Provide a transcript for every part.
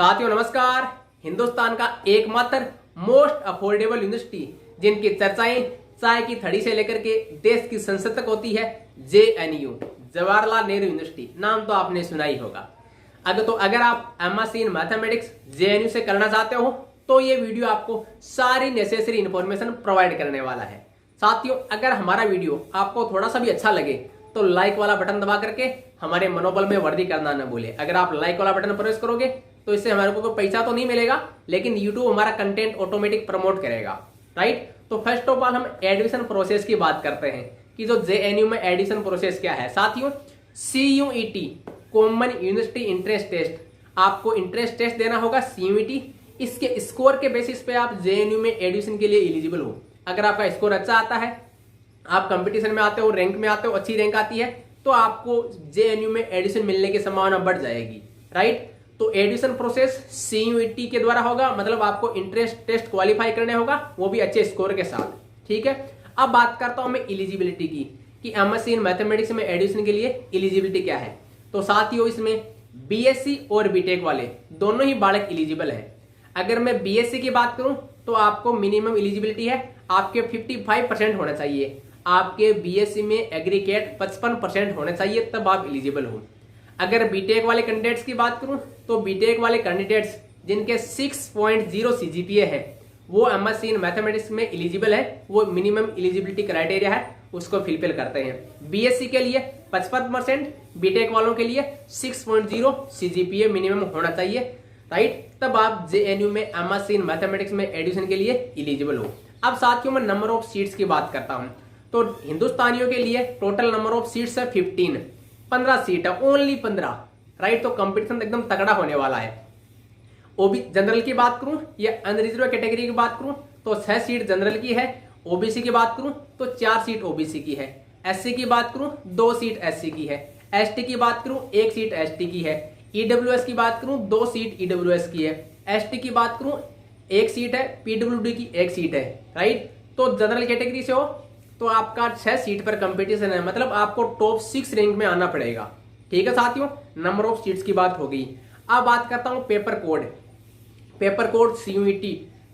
साथियों नमस्कार। हिंदुस्तान का एकमात्र मोस्ट अफोर्डेबल यूनिवर्सिटी जिनकी चर्चाएं चाय की थड़ी से लेकर के देश की संसद तक होती है, जेएनयू जवाहरलाल नेहरू यूनिवर्सिटी। नाम तो आपने सुना ही होगा। अगर आप एमएससी इन मैथमेटिक्स जेएनयू से करना चाहते हो तो ये वीडियो आपको सारी नेसेसरी इंफॉर्मेशन प्रोवाइड करने वाला है। साथियों, अगर हमारा वीडियो आपको थोड़ा सा भी अच्छा लगे तो लाइक वाला बटन दबा करके हमारे मनोबल में वृद्धि करना न भूले। अगर आप लाइक वाला बटन प्रेस करोगे तो इससे हमारे को कोई पैसा तो नहीं मिलेगा, लेकिन यूट्यूब हमारा कंटेंट ऑटोमेटिक प्रमोट करेगा, राइट। तो फर्स्ट ऑफ ऑल हम एडमिशन प्रोसेस की बात करते हैं कि जो जेएनयू में एडमिशन प्रोसेस क्या है। साथियों, CUET common university entrance test, आपको इंट्रेंस टेस्ट देना होगा CUET। इसके स्कोर के बेसिस पे आप जेएनयू में एडमिशन के लिए एलिजिबल हो। अगर आपका स्कोर अच्छा आता है, आप कंपटीशन में आते हो, रैंक में आते हो, अच्छी रैंक आती है, तो आपको जेएनयू में एडमिशन मिलने की संभावना बढ़ जाएगी, राइट। तो एडमिशन प्रोसेस CUET के द्वारा होगा, मतलब आपको इंट्रेंस टेस्ट क्वालिफाई करने होगा, वो भी अच्छे स्कोर के साथ, ठीक है। अब बात करता हूं मैं एलिजिबिलिटी की कि एमएससी इन मैथमेटिक्स में एडमिशन के लिए एलिजिबिलिटी क्या है। तो साथियों, इसमें बीएससी और बीटेक वाले दोनों ही बालक एलिजिबल हैं। अगर मैं बीएससी की बात करूं तो आपको मिनिमम एलिजिबिलिटी है, आपके 55% होना चाहिए। आपके बीएससी में एग्रीगेट 55% होने चाहिए, तब आप एलिजिबल हो। अगर बीटेक वाले कैंडिडेट्स की बात करूं तो बीटेक वाले कैंडिडेट्स जिनके 6.0 CGPA है वो एमएससी इन मैथमेटिक्स में एलिजिबल है। वो मिनिमम एलिजिबिलिटी क्राइटेरिया है, उसको फिलफिल करते हैं। बीएससी के लिए 55%, बीटेक वालों के लिए 6.0 CGPA मिनिमम होना चाहिए, राइट। तब आप जेएनयू में एमएससी इन मैथमेटिक्स में एडमिशन के लिए एलिजिबल हो। अब साथियों, मैं नंबर ऑफ सीट्स की बात करता हूं तो हिंदुस्तानियों के लिए टोटल नंबर ऑफ सीट्स है 15 सीट है, ओनली 15, राइट। तो कंपटीशन एकदम तगड़ा होने वाला है। ओबी जनरल की बात करूं या अनरिजर्व कैटेगरी की बात करूं तो 6 सीट जनरल की है। ओबीसी की बात करूं तो 4 सीट ओबीसी की है। एससी की बात करूं 2 सीट एससी की है। एसटी की बात करूं 1 सीट एसटी की है। ईडब्ल्यूएस की बात करूं 2 सीट ईडब्ल्यूएस की है। एसटी की बात करूं 1 सीट है। पीडब्ल्यूडी की 1 सीट है, राइट। तो जनरल कैटेगरी से हो तो आपका 6 सीट पर कंपटीशन है, मतलब आपको टॉप 6 रैंक में आना पड़ेगा, ठीक है साथियों। नंबर ऑफ सीट्स की बात हो गई। अब बात करता हूं paper code. Paper code CUET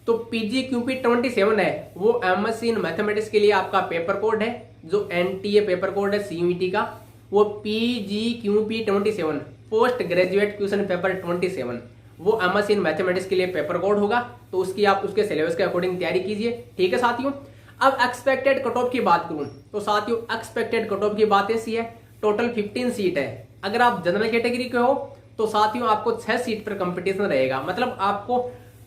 तो PGQP27 है, वो एमएससी इन मैथमेटिक्स के लिए आपका पेपर कोड है। जो NTA पेपर कोड है CUET का, वो PGQP27 post graduate question paper 27, वो एमएससी इन मैथमेटिक्स के लिए पेपर कोड होगा। तो उसकी आप उसके सिलेबस के अकॉर्डिंग तैयारी कीजिए, ठीक है साथियों। अब एक्सपेक्टेड कट ऑफ की बात करूं तो साथियों, एक्सपेक्टेड कट ऑफ की बात ऐसी है, टोटल 15 सीट है। अगर आप जनरल कैटेगरी के हो तो साथियों आपको 6 सीट पर कंपटीशन रहेगा, मतलब आपको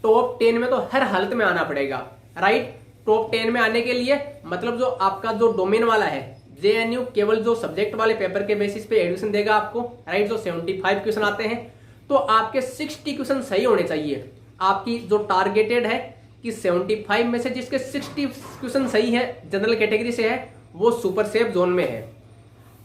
टॉप 10 में तो हर हालत में आना पड़ेगा, राइट। टॉप 10 में आने के लिए मतलब जो आपका जो डोमेन वाला है, जेएनयू केवल जो सब्जेक्ट वाले पेपर के बेसिस पे एडमिशन देगा आपको, राइट। जो 75 क्वेश्चन आते हैं तो आपके 60 क्वेश्चन सही होने चाहिए। आपकी जो टारगेटेड है कि 75 में से जिसके 60 क्वेश्चन सही है, जनरल कैटेगरी से है, वो सुपर सेफ जोन में है।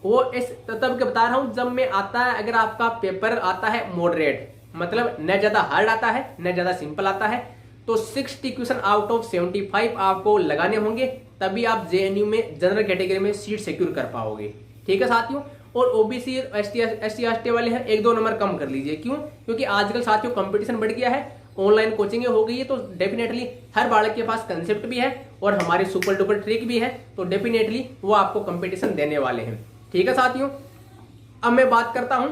वो इस तब के बता रहा हूं जब में आता है, अगर आपका पेपर आता है मॉडरेट, मतलब न ज्यादा हार्ड आता है न ज्यादा सिंपल आता है, तो 60 क्वेश्चन आउट ऑफ 75 आपको लगाने होंगे, तभी आप जेएनयू में जनरल कैटेगरी में सीट सिक्योर कर पाओगे, ठीक है साथियों। और ओबीसी SC/ST वाले हैं 1-2 नंबर कम कर लीजिए। क्यों? क्योंकि आजकल साथियों कंपटीशन बढ़ गया है, ऑनलाइन कोचिंग हो गई है, तो डेफिनेटली हर बालक के पास कंसेप्ट भी है और हमारी सुपर डुपर ट्रिक भी है, तो डेफिनेटली वो आपको कंपटीशन देने वाले हैं, ठीक है साथियों। अब मैं बात करता हूं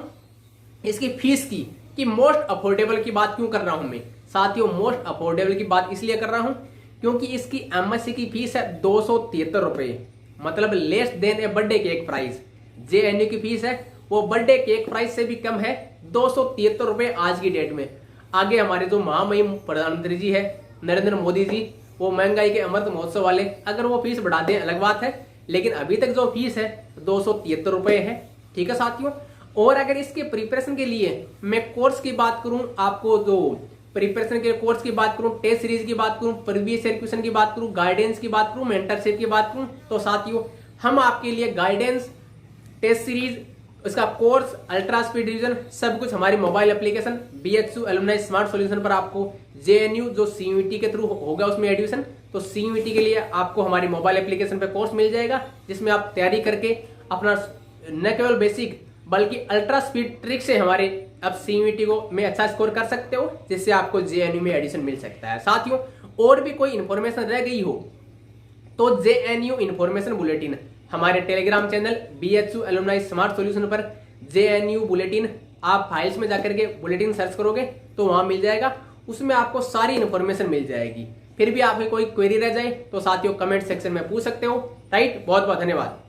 इसकी फीस की कि मोस्ट अफोर्डेबल की बात क्यों कर रहा हूं मैं साथियों। मोस्ट अफोर्डेबल की बात इसलिए कर रहा हूं क्योंकि इसकी एमएससी की फीस है 273 रुपए, मतलब लेस देन ए बर्थडे केक प्राइस। जेएनयू की फीस है वो बर्थडे केक प्राइस से भी कम है, 273 रुपए आज की डेट में। आगे हमारे जो महामहिम प्रधानमंत्री जी है नरेंद्र मोदी जी, वो महंगाई के अमृत महोत्सव वाले, अगर वो फीस बढ़ा दें अलग बात है, लेकिन अभी तक जो फीस है 273 रुपए है, ठीक है साथियों। और अगर इसके प्रिपरेशन के लिए मैं कोर्स की बात करूं, आपको जो प्रिपरेशन के कोर्स की बात करूं, टेस्ट सीरीज की बात करूं, प्रीवियस ईयर क्वेश्चन की बात करूं, गाइडेंस की बात करूं, मेंटरशिप की बात करूं, तो साथियों हम आपके लिए गाइडेंस, टेस्ट सीरीज, उसका कोर्स, अल्ट्रा स्पीड रिवीजन, सब कुछ हमारी mobile application BHU alumni smart solution पर आपको जेएनयू जो CUET के थ्रू होगा उसमें एडमिशन, तो CUET के लिए आपको हमारी मोबाइल एप्लीकेशन पे कोर्स मिल जाएगा, जिसमें आप तैयारी करके अपना न केवल बेसिक बल्कि अल्ट्रा स्पीड ट्रिक से हमारे अब सीयूईटी को में अच्छा स्कोर कर सकते हो, जिससे आपको जेएनयू में एडिशन मिल सकता है। साथियों, और भी कोई इन्फॉर्मेशन रह गई हो तो जेएनयू इन्फॉर्मेशन बुलेटिन हमारे Telegram channel BHU alumni smart solution पर जेएनयू बुलेटिन, आप फाइल्स में जाकर के बुलेटिन सर्च करोगे तो वहां मिल जाएगा, उसमें आपको सारी इन्फॉर्मेशन मिल जाएगी। फिर भी आपकी कोई क्वेरी रह जाए तो साथियों कमेंट सेक्शन में पूछ सकते हो। राइट, बहुत बहुत धन्यवाद।